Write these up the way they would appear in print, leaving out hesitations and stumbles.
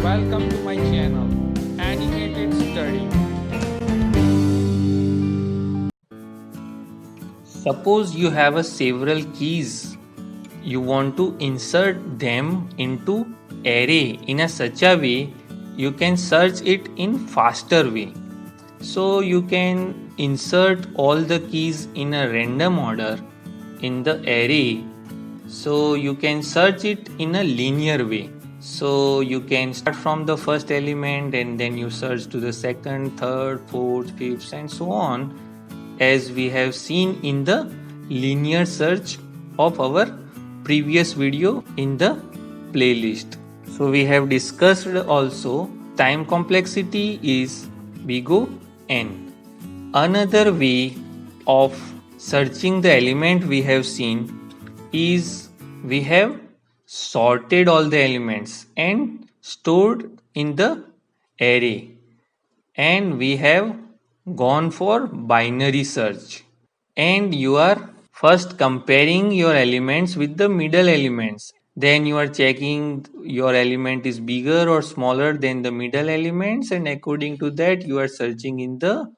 Welcome to my channel, Animated Study. Suppose you have a several keys. You want to insert them into array in a such a way you can search it in faster way. So you can insert all the keys in a random order in the array. So you can search it in a linear way. So you can start from the first element and then you search to the second, third, fourth, fifth, and so on, as we have seen in the linear search of our previous video in the playlist. So we have discussed also time complexity is big O n. Another way of searching the element we have seen is we have sorted all the elements and stored in the array, and we have gone for binary search, and you are first comparing your elements with the middle elements, then you are checking your element is bigger or smaller than the middle elements, and according to that you are searching in the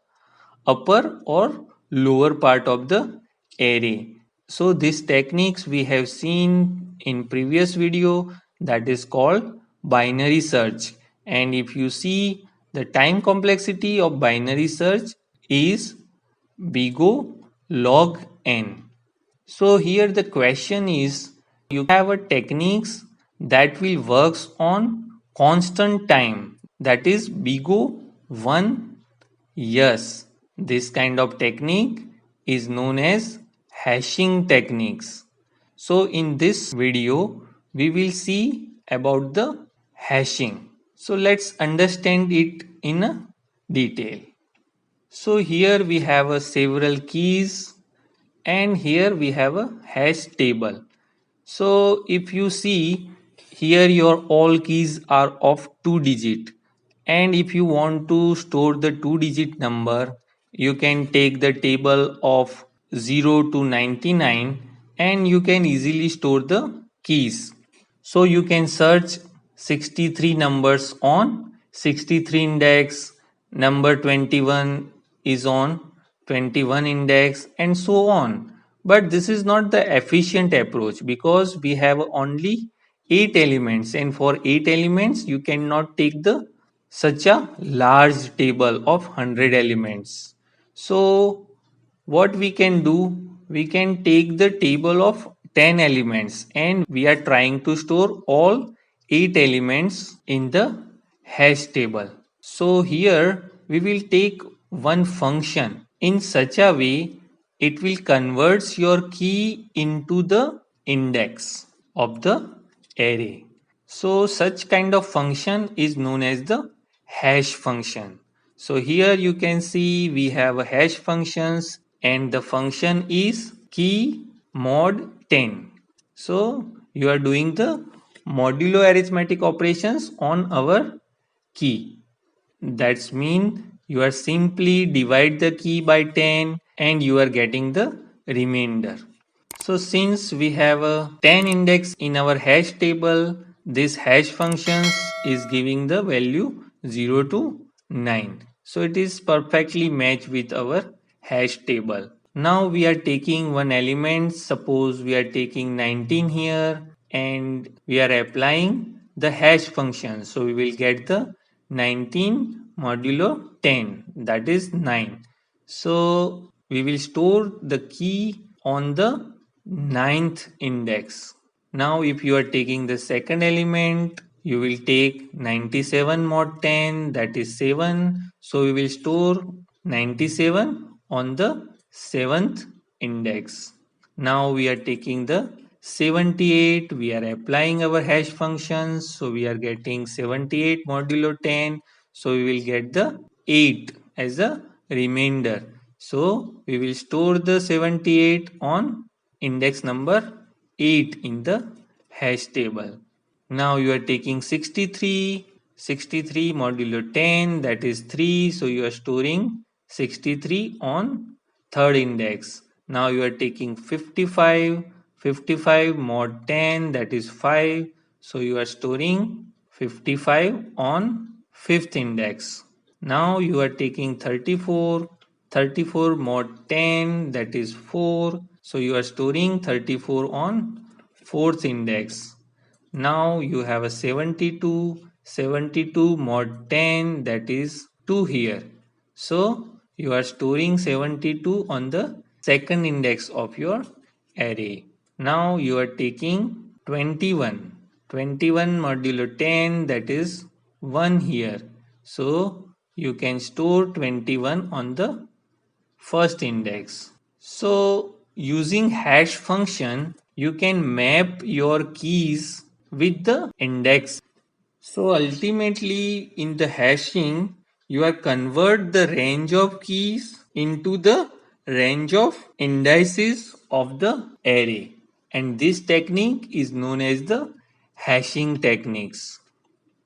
upper or lower part of the array. So these techniques we have seen in previous video, that is called binary search. And if you see, the time complexity of binary search is big O log n. So here the question is, you have a techniques that will works on constant time, that is big O 1. Yes, this kind of technique is known as hashing techniques. So in this video, we will see about the hashing. So let's understand it in a detail. So here we have a several keys, and here we have a hash table. So if you see here, your all keys are of 2 digit, and if you want to store the 2 digit number, you can take the table of 0 to 99 and you can easily store the keys. So you can search 63 numbers on 63 index, number 21 is on 21 index, and so on. But this is not the efficient approach because we have only 8 elements, and for 8 elements you cannot take the such a large table of 100 elements. So what we can do, we can take the table of 10 elements, and we are trying to store all 8 elements in the hash table. So here we will take one function in such a way it will converts your key into the index of the array. So such kind of function is known as the hash function. So here you can see we have a hash functions, and the function is key mod 10. So you are doing the modulo arithmetic operations on our key. That's mean you are simply divide the key by 10 and you are getting the remainder. So since we have a 10 index in our hash table, this hash functions is giving the value 0 to 9. So it is perfectly matched with our hash table. Now we are taking one element, suppose we are taking 19 here, and we are applying the hash function. So we will get the 19 modulo 10, that is 9. So we will store the key on the ninth index. Now if you are taking the second element, you will take 97 mod 10, that is 7. So we will store 97 on the 7th index. Now we are taking the 78, we are applying our hash functions, so we are getting 78 modulo 10, so we will get the 8 as a remainder. So we will store the 78 on index number 8 in the hash table. Now you are taking 63, 63 modulo 10, that is 3, so you are storing 63 on third index. Now you are taking 55, 55 mod 10, that is 5, so you are storing 55 on 5th index. Now you are taking 34, 34 mod 10, that is 4. So you are storing 34 on 4th index. Now you have a 72, 72 mod 10, that is 2 here. So you are storing 72 on the second index of your array. Now you are taking 21, 21 modulo 10, that is 1 here. So you can store 21 on the first index. So using hash function, you can map your keys with the index. So ultimately in the hashing, you are convert the range of keys into the range of indices of the array. And this technique is known as the hashing techniques.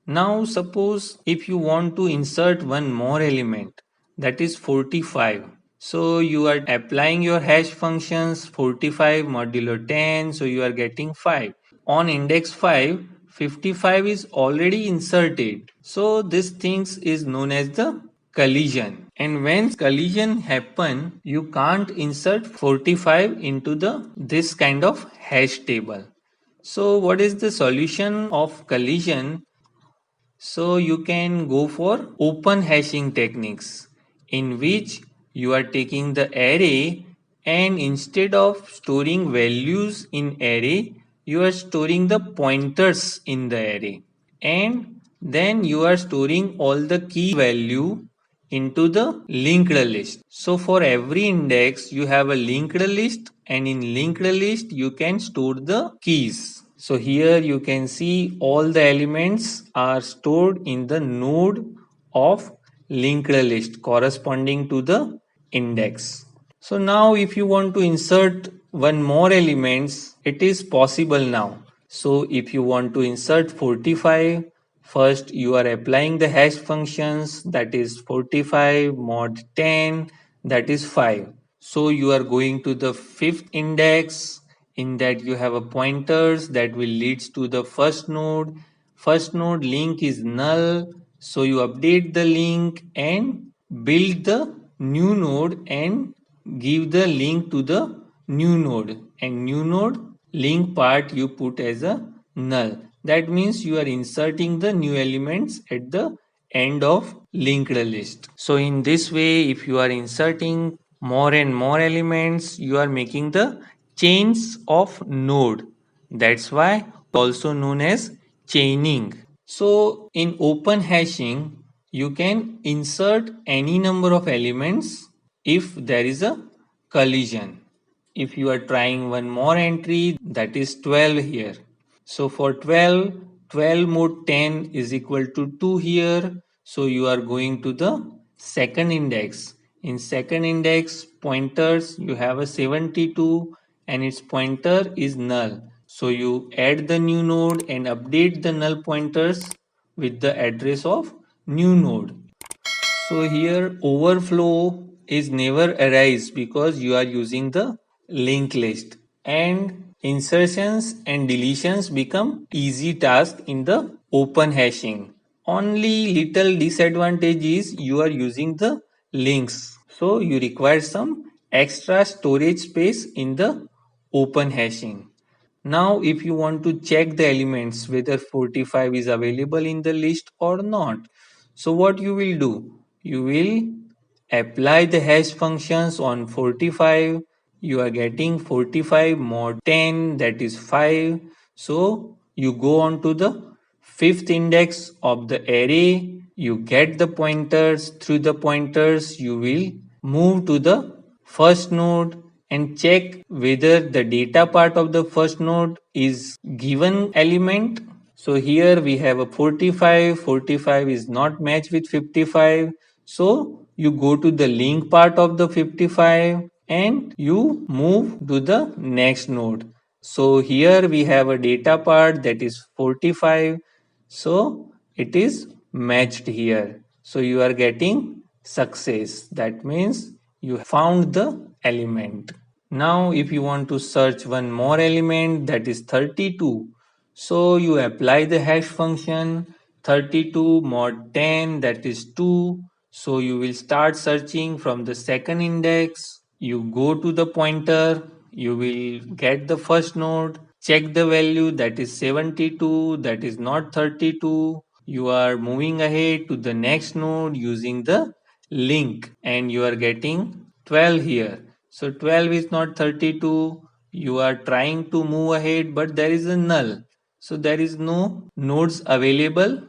Now suppose if you want to insert one more element, that is 45. So you are applying your hash functions 45 modulo 10, so you are getting 5. On index 5, 55 is already inserted. So this things is known as the collision. And when collision happen, you can't insert 45 into the this kind of hash table. So what is the solution of collision? So you can go for open hashing techniques in which you are taking the array and instead of storing values in array, you are storing the pointers in the array and then you are storing all the key value into the linked list. So for every index you have a linked list and in linked list you can store the keys. So here you can see all the elements are stored in the node of linked list corresponding to the index. So now if you want to insert one more elements, it is possible now. So if you want to insert 45, first you are applying the hash functions, that is 45 mod 10, that is 5. So you are going to the fifth index, in that you have a pointers that will leads to the first node. First node link is null, so you update the link and build the new node and give the link to the new node, and new node link part you put as a null. That means you are inserting the new elements at the end of linked list. So in this way, if you are inserting more and more elements, you are making the chains of node. That's why also known as chaining. So in open hashing, you can insert any number of elements if there is a collision. If you are trying one more entry, that is 12 here. So for 12, 12 mod 10 is equal to 2 here. So you are going to the second index. In second index pointers, you have a 72 and its pointer is null. So you add the new node and update the null pointers with the address of new node. So here overflow is never arise because you are using the linked list, and insertions and deletions become easy task in the open hashing. Only little disadvantage is you are using the links. So you require some extra storage space in the open hashing. Now if you want to check the elements whether 45 is available in the list or not, so what you will do? You will apply the hash functions on 45. You are getting 45 mod 10, that is 5. So you go on to the fifth index of the array. You get the pointers. Through the pointers you will move to the first node and check whether the data part of the first node is given element. So here we have a 45, 45 is not matched with 55. So you go to the link part of the 55 and you move to the next node. So here we have a data part that is 45. So it is matched here. So you are getting success. That means you found the element. Now if you want to search one more element, that is 32. So you apply the hash function 32 mod 10, that is 2. So you will start searching from the second index. You go to the pointer, you will get the first node, check the value, that is 72, that is not 32. You are moving ahead to the next node using the link and you are getting 12 here. So 12 is not 32. You are trying to move ahead, but there is a null. So there is no nodes available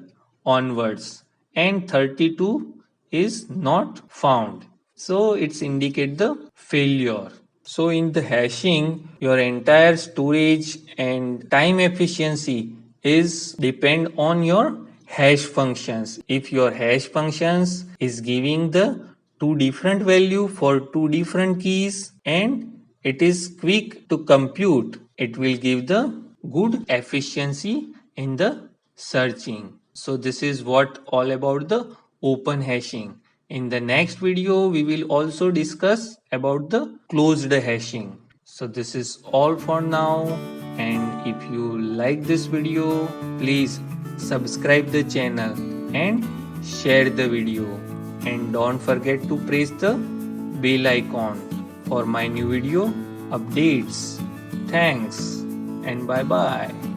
onwards, and 32 is not found. So it's indicate the failure. So in the hashing, your entire storage and time efficiency is depend on your hash functions. If your hash functions is giving the two different value for two different keys and it is quick to compute, it will give the good efficiency in the searching. So this is what all about the open hashing. In the next video, we will also discuss about the closed hashing. So this is all for now, and if you like this video, please subscribe the channel and share the video, and don't forget to press the bell icon for my new video updates. Thanks and bye bye.